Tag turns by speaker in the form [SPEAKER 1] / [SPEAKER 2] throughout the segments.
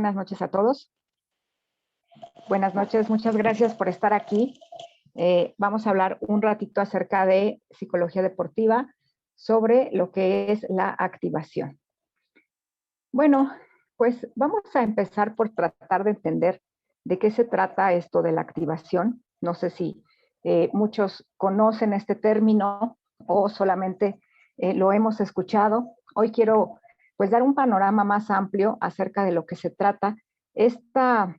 [SPEAKER 1] buenas noches a todos. Buenas noches, muchas gracias por estar aquí. Vamos a hablar un ratito acerca de psicología deportiva sobre lo que es la activación. Bueno, pues vamos a empezar por tratar de entender de qué se trata esto de la activación. No sé si muchos conocen este término o solamente lo hemos escuchado. Hoy quiero pues dar un panorama más amplio acerca de lo que se trata. Esta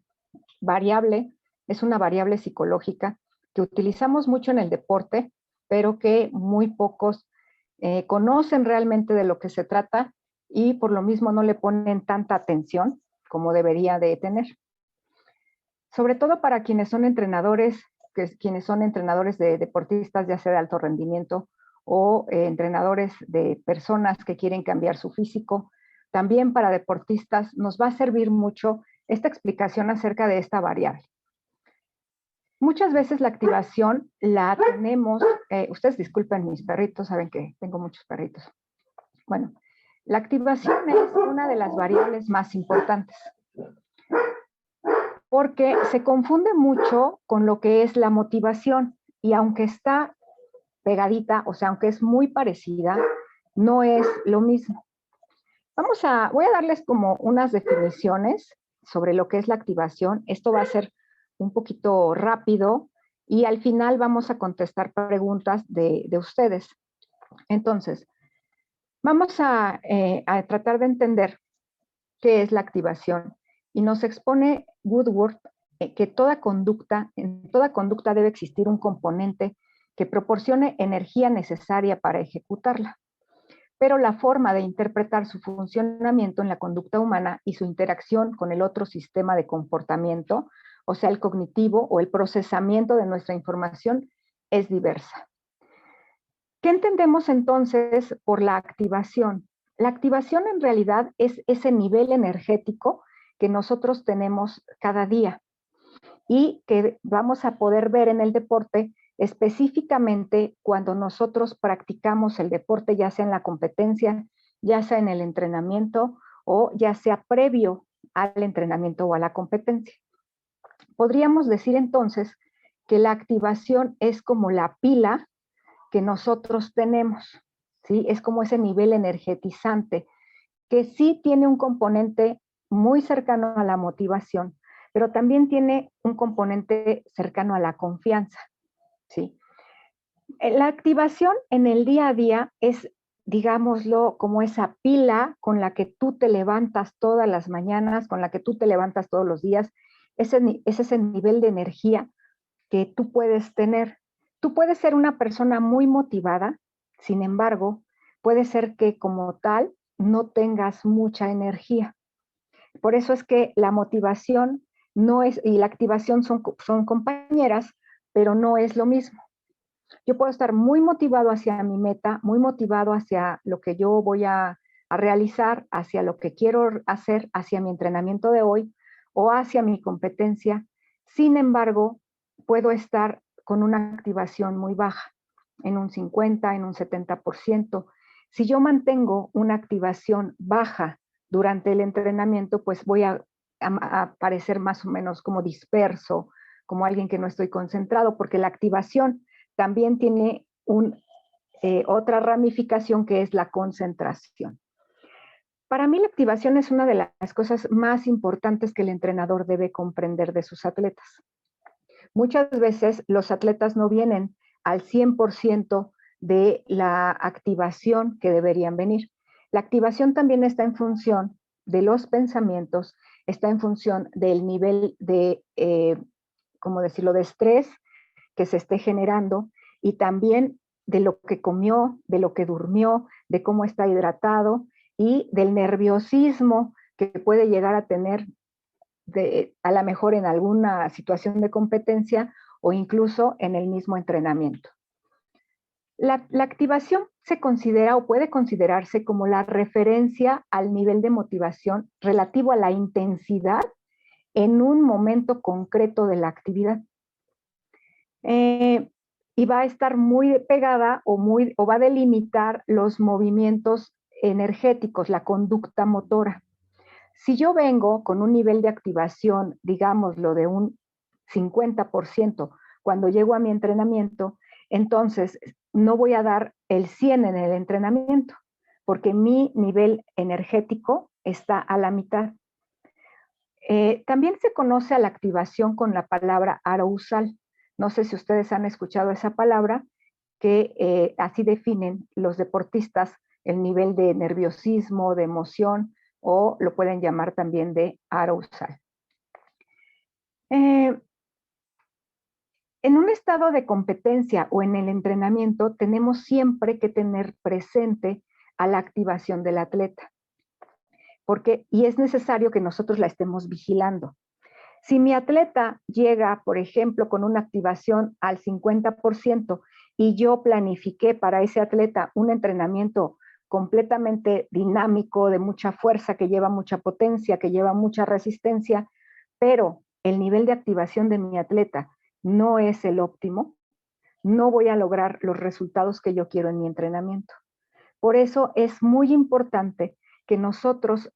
[SPEAKER 1] variable es una variable psicológica que utilizamos mucho en el deporte, pero que muy pocos conocen realmente de lo que se trata y por lo mismo no le ponen tanta atención como debería de tener. Sobre todo para quienes son entrenadores, quienes son entrenadores de deportistas, ya sea de alto rendimiento o entrenadores de personas que quieren cambiar su físico. También para deportistas nos va a servir mucho esta explicación acerca de esta variable. Muchas veces la activación la tenemos, ustedes disculpen mis perritos, saben que tengo muchos perritos. Bueno, la activación es una de las variables más importantes porque se confunde mucho con lo que es la motivación y aunque está pegadita, o sea, aunque es muy parecida, no es lo mismo. Voy a darles como unas definiciones sobre lo que es la activación. Esto va a ser un poquito rápido y al final vamos a contestar preguntas de ustedes. Entonces, vamos a tratar de entender qué es la activación y nos expone Woodward que en toda conducta debe existir un componente que proporcione energía necesaria para ejecutarla. Pero la forma de interpretar su funcionamiento en la conducta humana y su interacción con el otro sistema de comportamiento, o sea, el cognitivo o el procesamiento de nuestra información, es diversa. ¿Qué entendemos entonces por la activación? La activación en realidad es ese nivel energético que nosotros tenemos cada día y que vamos a poder ver en el deporte específicamente cuando nosotros practicamos el deporte, ya sea en la competencia, ya sea en el entrenamiento o ya sea previo al entrenamiento o a la competencia. Podríamos decir entonces que la activación es como la pila que nosotros tenemos, ¿sí? Es como ese nivel energetizante que sí tiene un componente muy cercano a la motivación, pero también tiene un componente cercano a la confianza, ¿sí? La activación en el día a día es, digámoslo, como esa pila con la que tú te levantas todas las mañanas, con la que tú te levantas todos los días, es ese nivel de energía que tú puedes tener. Tú puedes ser una persona muy motivada, sin embargo, puede ser que como tal no tengas mucha energía. Por eso es que la motivación no es, y la activación son compañeras, pero no es lo mismo. Yo puedo estar muy motivado hacia mi meta, muy motivado hacia lo que yo voy a realizar, hacia lo que quiero hacer, hacia mi entrenamiento de hoy o hacia mi competencia. Sin embargo, puedo estar con una activación muy baja, en un 50, en un 70%. Si yo mantengo una activación baja durante el entrenamiento, pues voy a parecer más o menos como disperso, como alguien que no estoy concentrado, porque la activación también tiene otra ramificación que es la concentración. Para mí la activación es una de las cosas más importantes que el entrenador debe comprender de sus atletas. Muchas veces los atletas no vienen al 100% de la activación que deberían venir. La activación también está en función de los pensamientos, está en función del nivel de, ¿cómo decirlo?, de estrés que se esté generando y también de lo que comió, de lo que durmió, de cómo está hidratado y del nerviosismo que puede llegar a tener a lo mejor en alguna situación de competencia o incluso en el mismo entrenamiento. La activación se considera o puede considerarse como la referencia al nivel de motivación relativo a la intensidad en un momento concreto de la actividad. Y va a estar muy pegada o va a delimitar los movimientos energéticos, la conducta motora. Si yo vengo con un nivel de activación, digámoslo, de un 50% cuando llego a mi entrenamiento, entonces no voy a dar el 100 en el entrenamiento, porque mi nivel energético está a la mitad. También se conoce a la activación con la palabra arousal. No sé si ustedes han escuchado esa palabra, que así definen los deportistas el nivel de nerviosismo, de emoción, o lo pueden llamar también de arousal. En un estado de competencia o en el entrenamiento, tenemos siempre que tener presente a la activación del atleta, y es necesario que nosotros la estemos vigilando. Si mi atleta llega, por ejemplo, con una activación al 50% y yo planifiqué para ese atleta un entrenamiento completamente dinámico, de mucha fuerza, que lleva mucha potencia, que lleva mucha resistencia, pero el nivel de activación de mi atleta no es el óptimo, no voy a lograr los resultados que yo quiero en mi entrenamiento. Por eso es muy importante que nosotros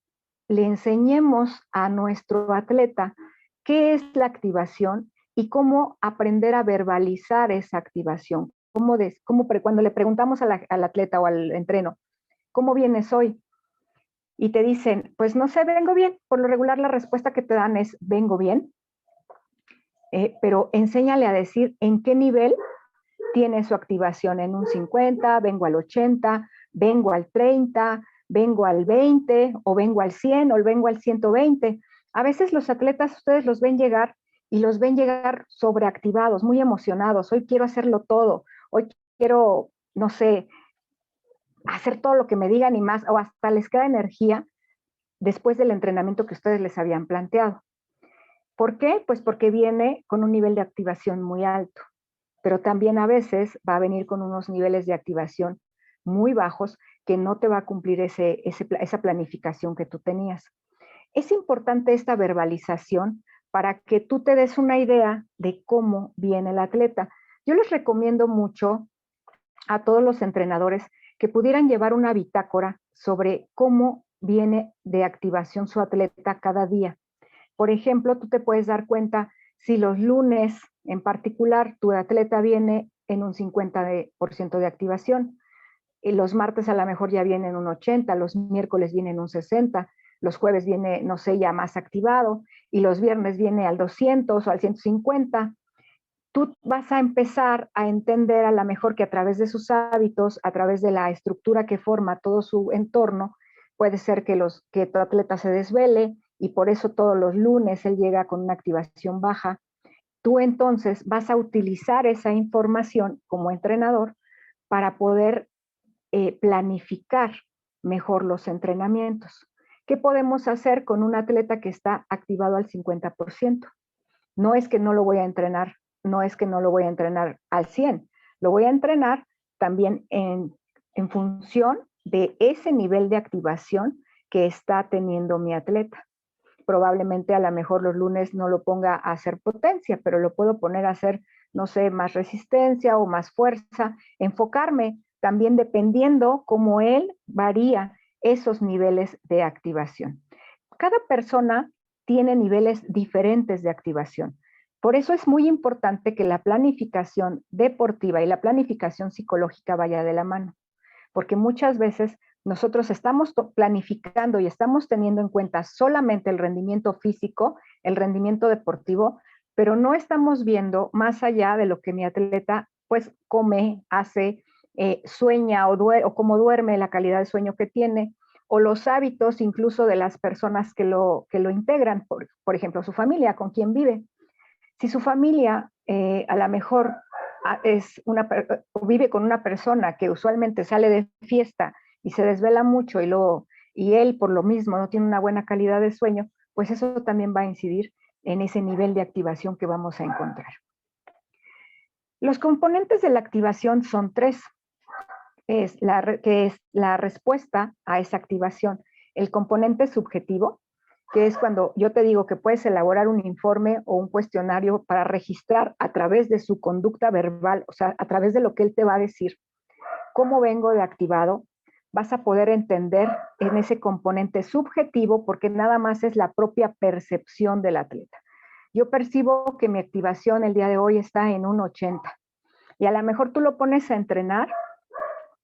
[SPEAKER 1] le enseñemos a nuestro atleta qué es la activación y cómo aprender a verbalizar esa activación. Cuando le preguntamos al atleta o al entreno, ¿cómo vienes hoy? Y te dicen, pues no sé, vengo bien. Por lo regular la respuesta que te dan es, vengo bien. Pero enséñale a decir en qué nivel tiene su activación, en un 50, vengo al 80, vengo al 30, vengo al 20, o vengo al 100, o vengo al 120. A veces los atletas, ustedes los ven llegar y los ven llegar sobreactivados, muy emocionados. Hoy quiero hacerlo todo. Hoy quiero, no sé, hacer todo lo que me digan y más, o hasta les queda energía después del entrenamiento que ustedes les habían planteado. ¿Por qué? Pues porque viene con un nivel de activación muy alto, pero también a veces va a venir con unos niveles de activación muy bajos que no te va a cumplir esa planificación que tú tenías. Es importante esta verbalización para que tú te des una idea de cómo viene el atleta. Yo les recomiendo mucho a todos los entrenadores que pudieran llevar una bitácora sobre cómo viene de activación su atleta cada día. Por ejemplo, tú te puedes dar cuenta si los lunes en particular tu atleta viene en un 50% de activación, y los martes a lo mejor ya viene en un 80, los miércoles viene en un 60, los jueves viene, no sé, ya más activado, y los viernes viene al 200 o al 150. Tú vas a empezar a entender a lo mejor que a través de sus hábitos, a través de la estructura que forma todo su entorno, puede ser que tu atleta se desvele y por eso todos los lunes él llega con una activación baja. Tú entonces vas a utilizar esa información como entrenador para poder planificar mejor los entrenamientos. ¿Qué podemos hacer con un atleta que está activado al 50%? No es que no lo voy a entrenar, no es que no lo voy a entrenar al 100, lo voy a entrenar también en función de ese nivel de activación que está teniendo mi atleta. Probablemente a lo mejor los lunes no lo ponga a hacer potencia, pero lo puedo poner a hacer, no sé, más resistencia o más fuerza, enfocarme también dependiendo cómo él varía esos niveles de activación. Cada persona tiene niveles diferentes de activación. Por eso es muy importante que la planificación deportiva y la planificación psicológica vaya de la mano, porque muchas veces nosotros estamos planificando y estamos teniendo en cuenta solamente el rendimiento físico, el rendimiento deportivo, pero no estamos viendo más allá de lo que mi atleta pues come, hace, sueña o cómo duerme, la calidad de sueño que tiene, o los hábitos incluso de las personas que lo integran, por ejemplo, su familia, con quien vive. Si su familia a lo mejor vive con una persona que usualmente sale de fiesta y se desvela mucho y él por lo mismo no tiene una buena calidad de sueño, pues eso también va a incidir en ese nivel de activación que vamos a encontrar. Los componentes de la activación son tres, que es la respuesta a esa activación, el componente subjetivo, que es cuando yo te digo que puedes elaborar un informe o un cuestionario para registrar a través de su conducta verbal, o sea, a través de lo que él te va a decir, cómo vengo de activado, vas a poder entender en ese componente subjetivo, porque nada más es la propia percepción del atleta. Yo percibo que mi activación el día de hoy está en un 80 y a lo mejor tú lo pones a entrenar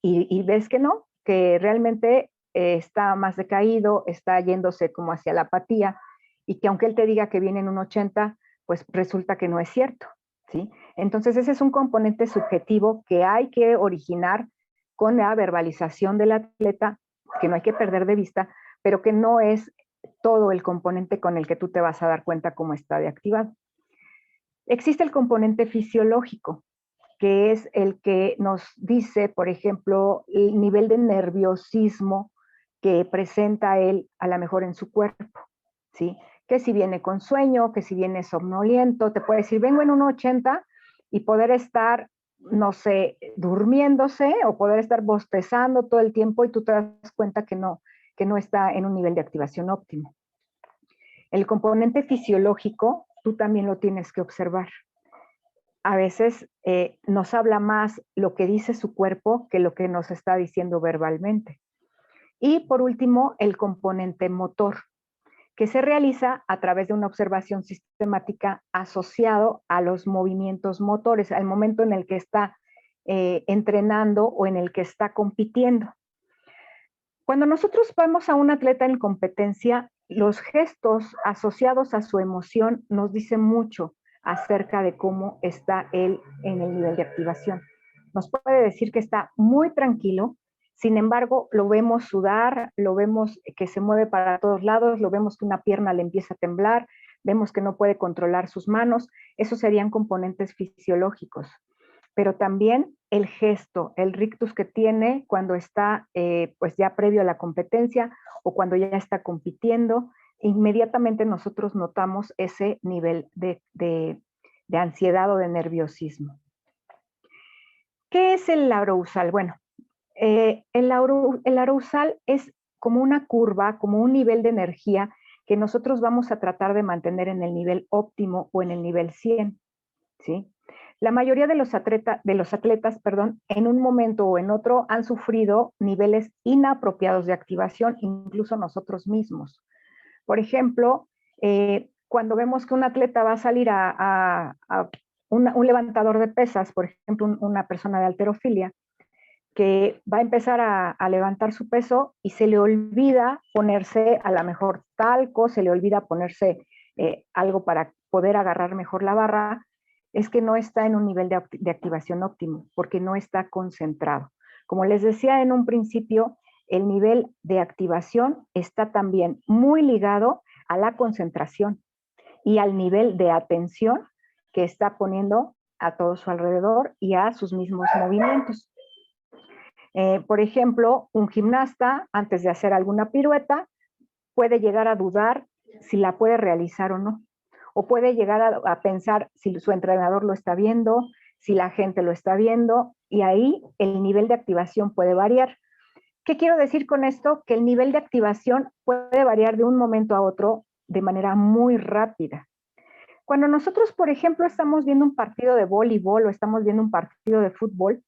[SPEAKER 1] y ves que no, que realmente está más decaído, está yéndose como hacia la apatía y que aunque él te diga que viene en un 80, pues resulta que no es cierto, ¿sí? Entonces ese es un componente subjetivo que hay que originar con la verbalización del atleta, que no hay que perder de vista, pero que no es todo el componente con el que tú te vas a dar cuenta cómo está de activado. Existe el componente fisiológico, que es el que nos dice, por ejemplo, el nivel de nerviosismo que presenta él a lo mejor en su cuerpo, ¿sí? Que si viene con sueño, que si viene somnoliento, te puede decir, vengo en un 80 y poder estar, no sé, durmiéndose o poder estar bostezando todo el tiempo y tú te das cuenta que no está en un nivel de activación óptimo. El componente fisiológico, tú también lo tienes que observar. A veces nos habla más lo que dice su cuerpo que lo que nos está diciendo verbalmente. Y por último, el componente motor, que se realiza a través de una observación sistemática asociado a los movimientos motores, al momento en el que está entrenando o en el que está compitiendo. Cuando nosotros vemos a un atleta en competencia, los gestos asociados a su emoción nos dicen mucho acerca de cómo está él en el nivel de activación. Nos puede decir que está muy tranquilo, sin embargo, lo vemos sudar, lo vemos que se mueve para todos lados, lo vemos que una pierna le empieza a temblar, vemos que no puede controlar sus manos. Esos serían componentes fisiológicos. Pero también el gesto, el rictus que tiene cuando está pues ya previo a la competencia o cuando ya está compitiendo, inmediatamente nosotros notamos ese nivel de ansiedad o de nerviosismo. ¿Qué es el arousal? Bueno, el arousal es como una curva, como un nivel de energía que nosotros vamos a tratar de mantener en el nivel óptimo o en el nivel 100, ¿sí? La mayoría de los atletas, perdón, en un momento o en otro han sufrido niveles inapropiados de activación, incluso nosotros mismos. Por ejemplo, cuando vemos que un atleta va a salir a un levantador de pesas, por ejemplo, una persona de halterofilia, que va a empezar a levantar su peso y se le olvida ponerse a lo mejor talco, se le olvida ponerse algo para poder agarrar mejor la barra, es que no está en un nivel de activación óptimo, porque no está concentrado. Como les decía en un principio, el nivel de activación está también muy ligado a la concentración y al nivel de atención que está poniendo a todo su alrededor y a sus mismos movimientos. Por ejemplo, un gimnasta, antes de hacer alguna pirueta, puede llegar a dudar si la puede realizar o no. O puede llegar a pensar si su entrenador lo está viendo, si la gente lo está viendo, y ahí el nivel de activación puede variar. ¿Qué quiero decir con esto? Que el nivel de activación puede variar de un momento a otro de manera muy rápida. Cuando nosotros, por ejemplo, estamos viendo un partido de voleibol o estamos viendo un partido de fútbol,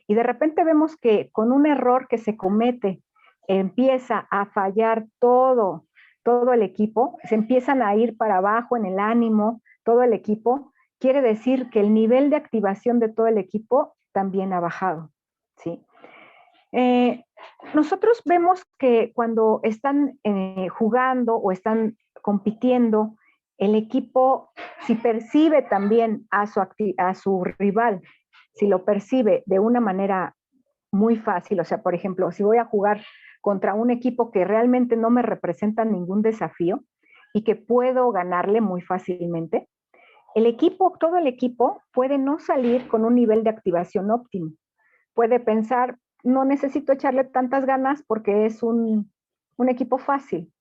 [SPEAKER 1] y de repente vemos que con un error que se comete empieza a fallar todo el equipo, se empiezan a ir para abajo en el ánimo, todo el equipo, quiere decir que el nivel de activación de todo el equipo también ha bajado, ¿sí? Nosotros vemos que cuando están jugando o están compitiendo, el equipo, si percibe también a su rival, si lo percibe de una manera muy fácil, o sea, por ejemplo, si voy a jugar contra un equipo que realmente no me representa ningún desafío y que puedo ganarle muy fácilmente, todo el equipo puede no salir con un nivel de activación óptimo. Puede pensar, no necesito echarle tantas ganas porque es un equipo fácil.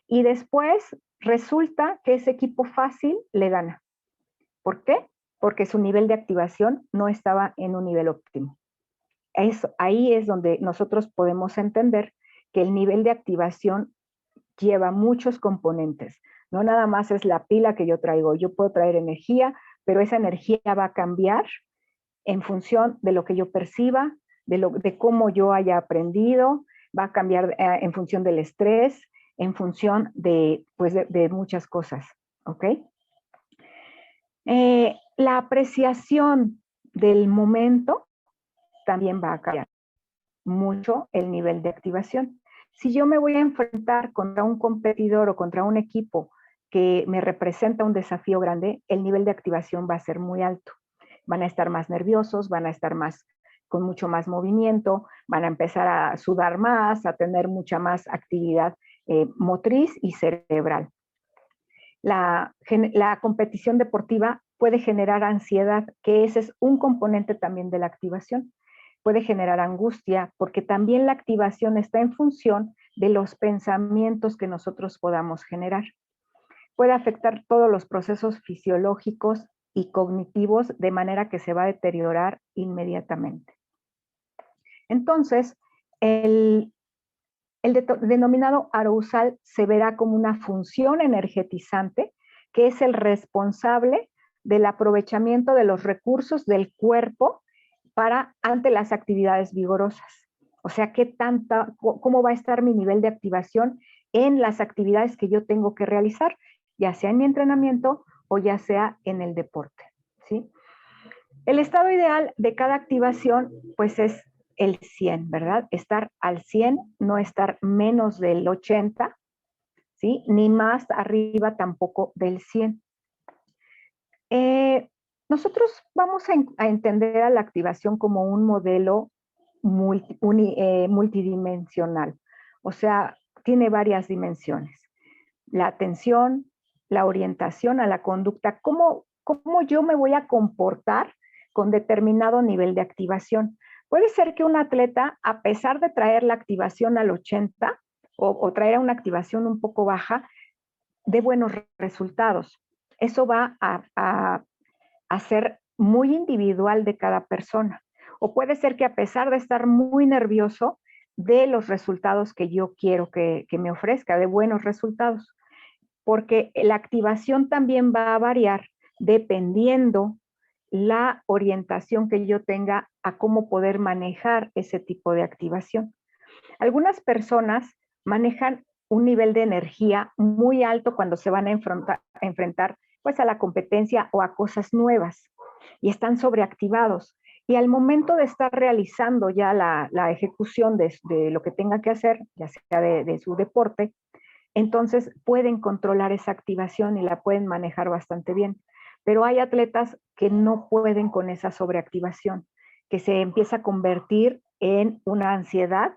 [SPEAKER 1] Y después resulta que ese equipo fácil le gana. ¿Por qué? Porque su nivel de activación no estaba en un nivel óptimo. Ahí es donde nosotros podemos entender que el nivel de activación lleva muchos componentes. No nada más es la pila que yo traigo. Yo puedo traer energía, pero esa energía va a cambiar en función de lo que yo perciba, de cómo yo haya aprendido, va a cambiar en función del estrés, en función de, pues de muchas cosas, ¿ok? La apreciación del momento también va a cambiar mucho el nivel de activación. Si yo me voy a enfrentar contra un competidor o contra un equipo que me representa un desafío grande, el nivel de activación va a ser muy alto. Van a estar más nerviosos, van a estar más con mucho más movimiento, van a empezar a sudar más, a tener mucha más actividad motriz y cerebral. La competición deportiva puede generar ansiedad, que ese es un componente también de la activación. Puede generar angustia, porque también la activación está en función de los pensamientos que nosotros podamos generar. Puede afectar todos los procesos fisiológicos y cognitivos de manera que se va a deteriorar inmediatamente. Entonces, el denominado arousal se verá como una función energetizante que es el responsable del aprovechamiento de los recursos del cuerpo ante las actividades vigorosas. O sea, cómo va a estar mi nivel de activación en las actividades que yo tengo que realizar, ya sea en mi entrenamiento o ya sea en el deporte, ¿sí? El estado ideal de cada activación, pues es el 100, ¿verdad? Estar al 100, no estar menos del 80, ¿sí? Ni más arriba tampoco del 100. Nosotros vamos a entender a la activación como un modelo multidimensional, o sea, tiene varias dimensiones. La atención, la orientación a la conducta, cómo yo me voy a comportar con determinado nivel de activación. Puede ser que un atleta, a pesar de traer la activación al 80 o traer una activación un poco baja, dé buenos resultados. Eso va a ser muy individual de cada persona. O puede ser que a pesar de estar muy nervioso, dé los resultados que yo quiero que me ofrezca, de buenos resultados. Porque la activación también va a variar dependiendo la orientación que yo tenga a cómo poder manejar ese tipo de activación. Algunas personas manejan un nivel de energía muy alto cuando se van a enfrentar pues a la competencia o a cosas nuevas y están sobreactivados. Y al momento de estar realizando ya la ejecución de lo que tenga que hacer, ya sea de su deporte, entonces pueden controlar esa activación y la pueden manejar bastante bien. Pero hay atletas que no pueden con esa sobreactivación, que se empieza a convertir en una ansiedad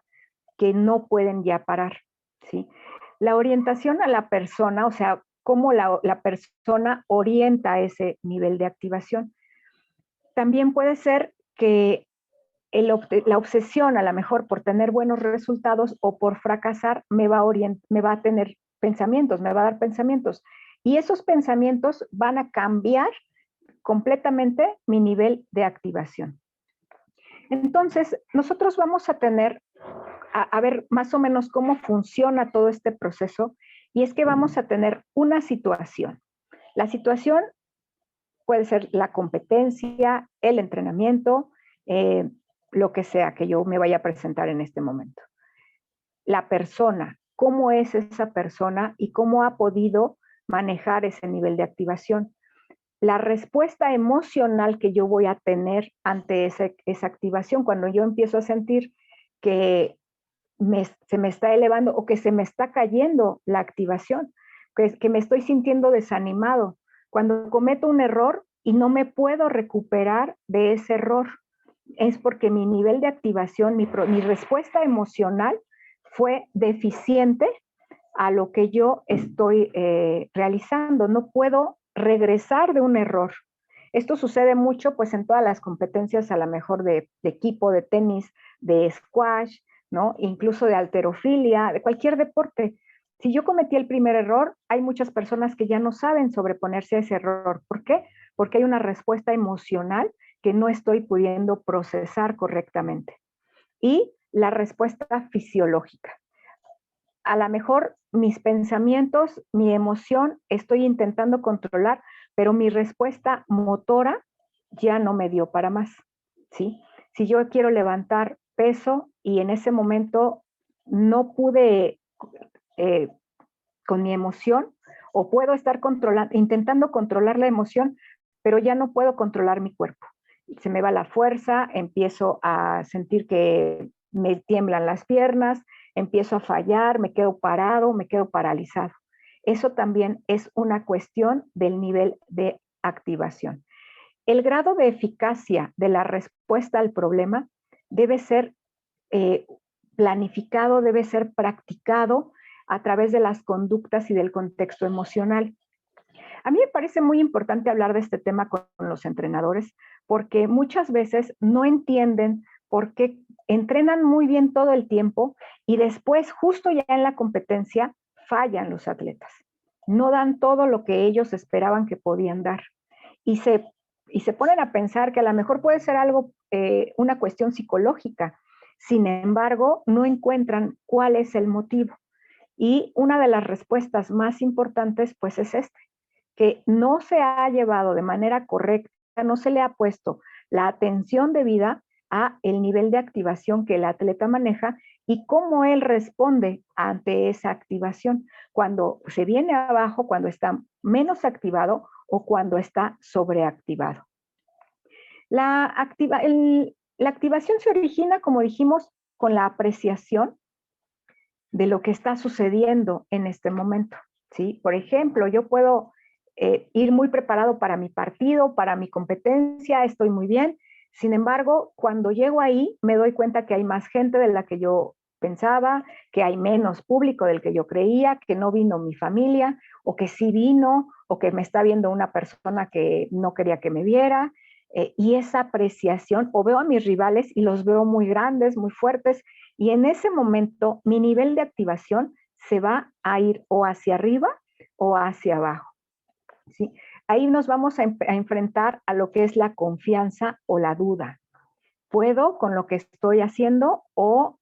[SPEAKER 1] que no pueden ya parar, ¿sí? La orientación a la persona, o sea, cómo la persona orienta ese nivel de activación. También puede ser que la obsesión a lo mejor por tener buenos resultados o por fracasar me va a tener pensamientos, me va a dar pensamientos. Y esos pensamientos van a cambiar completamente mi nivel de activación. Entonces, nosotros vamos a tener, a ver más o menos cómo funciona todo este proceso, y es que vamos a tener una situación. La situación puede ser la competencia, el entrenamiento, lo que sea que yo me vaya a presentar en este momento. La persona, cómo es esa persona y cómo ha podido manejar ese nivel de activación. La respuesta emocional que yo voy a tener ante esa activación, cuando yo empiezo a sentir que se me está elevando o que se me está cayendo la activación, que me estoy sintiendo desanimado. Cuando cometo un error y no me puedo recuperar de ese error, es porque mi nivel de activación, mi respuesta emocional fue deficiente a lo que yo estoy realizando. No puedo regresar de un error. Esto sucede mucho pues en todas las competencias, a lo mejor de equipo, de tenis, de squash, ¿no? Incluso de halterofilia, de cualquier deporte. Si yo cometí el primer error, hay muchas personas que ya no saben sobreponerse a ese error. ¿Por qué? Porque hay una respuesta emocional que no estoy pudiendo procesar correctamente. Y la respuesta fisiológica. A lo mejor mis pensamientos, mi emoción, estoy intentando controlar, pero mi respuesta motora ya no me dio para más, ¿sí? Si yo quiero levantar peso y en ese momento no pude con mi emoción, o puedo estar intentando controlar la emoción, pero ya no puedo controlar mi cuerpo. Se me va la fuerza, empiezo a sentir que me tiemblan las piernas, empiezo a fallar, me quedo parado, me quedo paralizado. Eso también es una cuestión del nivel de activación. El grado de eficacia de la respuesta al problema debe ser eh, planificado, debe ser practicado a través de las conductas y del contexto emocional. A mí me parece muy importante hablar de este tema con los entrenadores porque muchas veces no entienden por qué entrenan muy bien todo el tiempo y después, justo ya en la competencia, fallan los atletas. No dan todo lo que ellos esperaban que podían dar. Y se ponen a pensar que a lo mejor puede ser algo, una cuestión psicológica. Sin embargo, no encuentran cuál es el motivo. Y una de las respuestas más importantes, pues es que no se ha llevado de manera correcta, no se le ha puesto la atención debida a el nivel de activación que el atleta maneja y cómo él responde ante esa activación, cuando se viene abajo, cuando está menos activado o cuando está sobreactivado. La activación se origina, como dijimos, con la apreciación de lo que está sucediendo en este momento, ¿sí? Por ejemplo, yo puedo ir muy preparado para mi partido, para mi competencia, estoy muy bien. Sin embargo, cuando llego ahí, me doy cuenta que hay más gente de la que yo pensaba, que hay menos público del que yo creía, que no vino mi familia, o que sí vino, o que me está viendo una persona que no quería que me viera. Y esa apreciación, o veo a mis rivales y los veo muy grandes, muy fuertes, y en ese momento mi nivel de activación se va a ir o hacia arriba o hacia abajo. ¿Sí? Ahí nos vamos a enfrentar a lo que es la confianza o la duda. ¿Puedo con lo que estoy haciendo o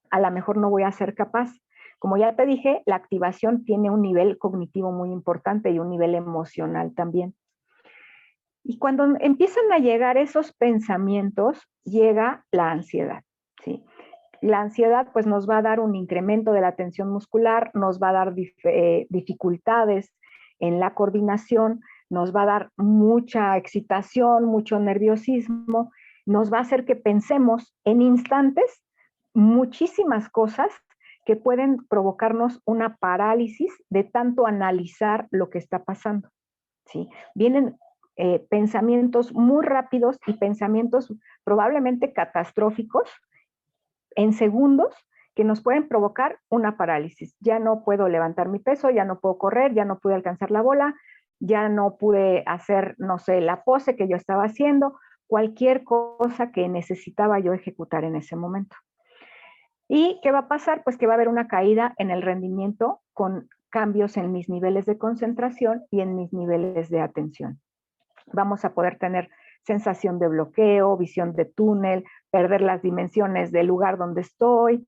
[SPEAKER 1] a lo mejor no voy a ser capaz? Como ya te dije, la activación tiene un nivel cognitivo muy importante y un nivel emocional también. Y cuando empiezan a llegar esos pensamientos, llega la ansiedad, ¿sí? La ansiedad pues nos va a dar un incremento de la tensión muscular, nos va a dar dificultades en la coordinación, nos va a dar mucha excitación, mucho nerviosismo, nos va a hacer que pensemos en instantes muchísimas cosas que pueden provocarnos una parálisis de tanto analizar lo que está pasando, ¿sí? Vienen pensamientos muy rápidos y pensamientos probablemente catastróficos en segundos que nos pueden provocar una parálisis. Ya no puedo levantar mi peso, ya no puedo correr, ya no pude alcanzar la bola, ya no pude hacer, no sé, la pose que yo estaba haciendo, cualquier cosa que necesitaba yo ejecutar en ese momento. ¿Y qué va a pasar? Pues que va a haber una caída en el rendimiento con cambios en mis niveles de concentración y en mis niveles de atención. Vamos a poder tener sensación de bloqueo, visión de túnel, perder las dimensiones del lugar donde estoy,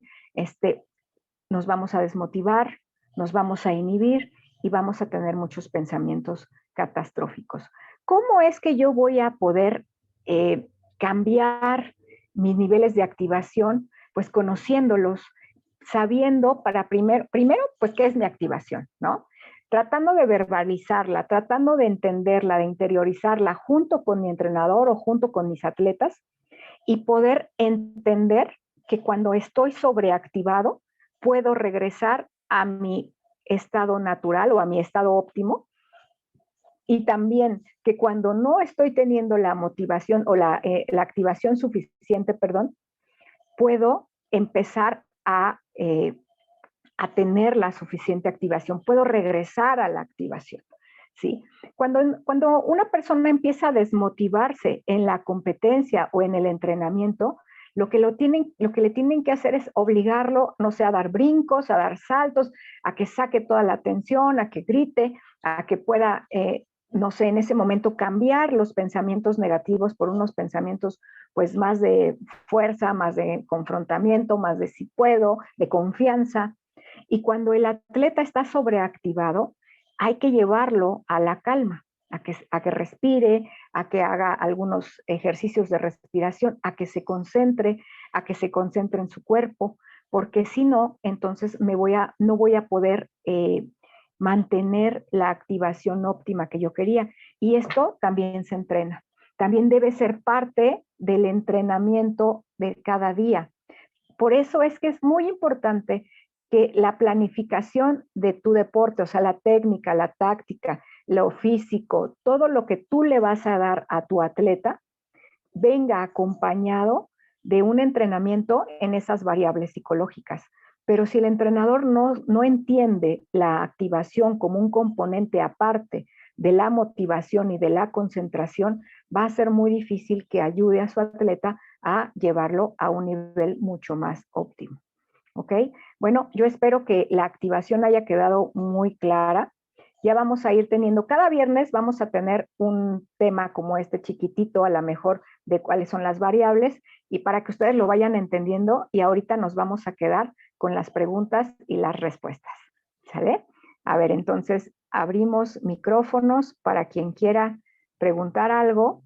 [SPEAKER 1] nos vamos a desmotivar, nos vamos a inhibir y vamos a tener muchos pensamientos catastróficos. ¿Cómo es que yo voy a poder cambiar mis niveles de activación? Pues conociéndolos, sabiendo primero, pues qué es mi activación, ¿no? Tratando de verbalizarla, tratando de entenderla, de interiorizarla junto con mi entrenador o junto con mis atletas y poder entender que cuando estoy sobreactivado, puedo regresar a mi estado natural o a mi estado óptimo. Y también que cuando no estoy teniendo la motivación o la activación suficiente, perdón, puedo empezar a tener la suficiente activación, puedo regresar a la activación, ¿sí? Cuando una persona empieza a desmotivarse en la competencia o en el entrenamiento, lo que le tienen que hacer es obligarlo, no sé, a dar brincos, a dar saltos, a que saque toda la atención, a que grite, a que pueda, no sé, en ese momento cambiar los pensamientos negativos por unos pensamientos pues más de fuerza, más de confrontamiento, más de si puedo, de confianza. Y cuando el atleta está sobreactivado, hay que llevarlo a la calma. a que respire, a que haga algunos ejercicios de respiración, a que se concentre, en su cuerpo, porque si no, entonces no voy a poder mantener la activación óptima que yo quería. Y esto también se entrena. También debe ser parte del entrenamiento de cada día. Por eso es que es muy importante que la planificación de tu deporte, o sea, la técnica, la táctica, lo físico, todo lo que tú le vas a dar a tu atleta, venga acompañado de un entrenamiento en esas variables psicológicas. Pero si el entrenador no entiende la activación como un componente aparte de la motivación y de la concentración, va a ser muy difícil que ayude a su atleta a llevarlo a un nivel mucho más óptimo. ¿Ok? Bueno, yo espero que la activación haya quedado muy clara. Ya vamos a ir teniendo, cada viernes vamos a tener un tema como este chiquitito, a lo mejor de cuáles son las variables, y para que ustedes lo vayan entendiendo, y ahorita nos vamos a quedar con las preguntas y las respuestas. ¿Sale? A ver, entonces abrimos micrófonos para quien quiera preguntar algo.